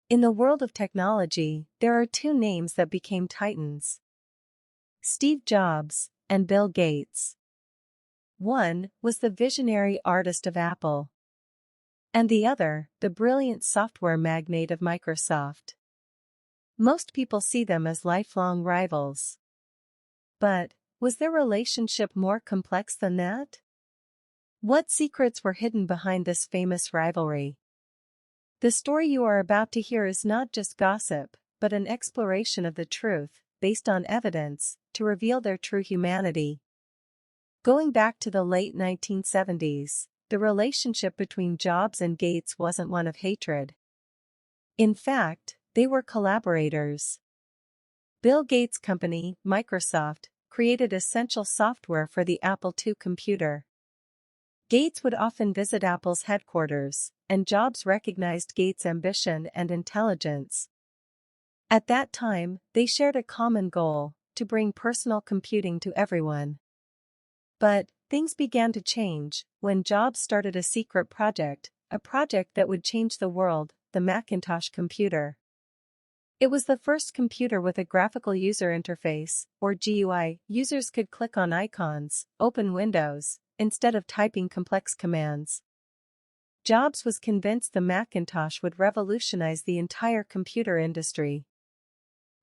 In the world of technology, there are two names that became titans: Steve Jobs and Bill Gates. One was the visionary artist of Apple, and the other, the brilliant software magnate of Microsoft. Most people see them as lifelong rivals. But was their relationship more complex than that? What secrets were hidden behind this famous rivalry? The story you are about to hear is not just gossip, but an exploration of the truth, based on evidence, to reveal their true humanity. Going back to the late 1970s, the relationship between Jobs and Gates wasn't one of hatred. In fact, they were collaborators. Bill Gates' company, Microsoft, created essential software for the Apple II computer. Gates would often visit Apple's headquarters, and Jobs recognized Gates' ambition and intelligence. At that time, they shared a common goal: to bring personal computing to everyone. But things began to change when Jobs started a secret project, a project that would change the world: the Macintosh computer. It was the first computer with a graphical user interface, or GUI. Users could click on icons, open windows, instead of typing complex commands. Jobs was convinced the Macintosh would revolutionize the entire computer industry.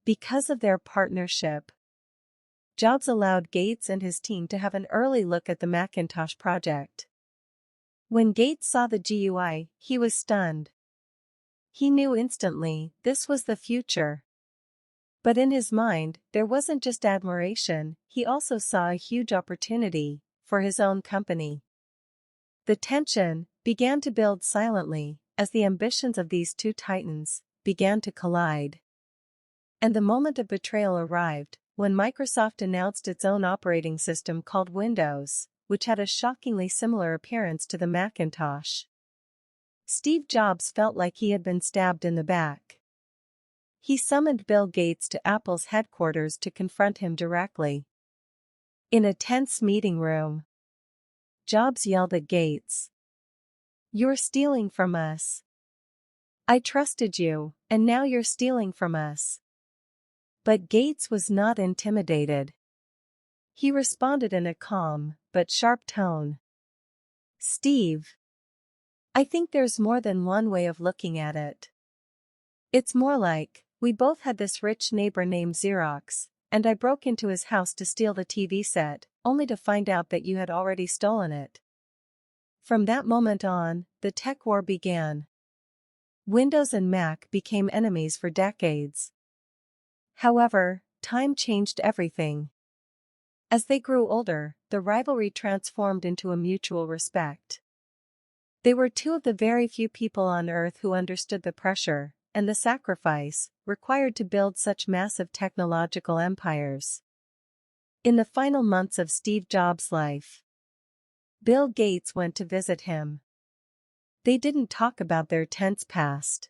Because of their partnership, Jobs allowed Gates and his team to have an early look at the Macintosh project. When Gates saw the GUI, he was stunned. He knew instantly this was the future. But in his mind, there wasn't just admiration, he also saw a huge opportunity for his own company. The tension began to build silently as the ambitions of these two titans began to collide. And the moment of betrayal arrived when Microsoft announced its own operating system called Windows, which had a shockingly similar appearance to the Macintosh. Steve Jobs felt like he had been stabbed in the back. He summoned Bill Gates to Apple's headquarters to confront him directly. In a tense meeting room, Jobs yelled at Gates, "You're stealing from us. I trusted you, and now you're stealing from us." But Gates was not intimidated. He responded in a calm but sharp tone. "Steve, I think there's more than one way of looking at it. It's more like, we both had this rich neighbor named Xerox, and I broke into his house to steal the TV set, only to find out that you had already stolen it." From that moment on, the tech war began. Windows and Mac became enemies for decades. However, time changed everything. As they grew older, the rivalry transformed into a mutual respect. They were two of the very few people on Earth who understood the pressure and the sacrifice required to build such massive technological empires. In the final months of Steve Jobs' life, Bill Gates went to visit him. They didn't talk about their tense past.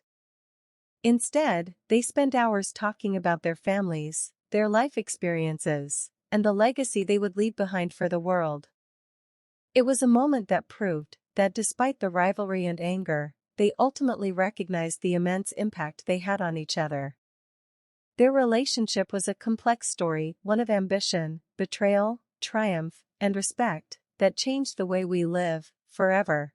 Instead, they spent hours talking about their families, their life experiences, and the legacy they would leave behind for the world. It was a moment that proved that despite the rivalry and anger, they ultimately recognized the immense impact they had on each other. Their relationship was a complex story, one of ambition, betrayal, triumph, and respect, that changed the way we live, forever.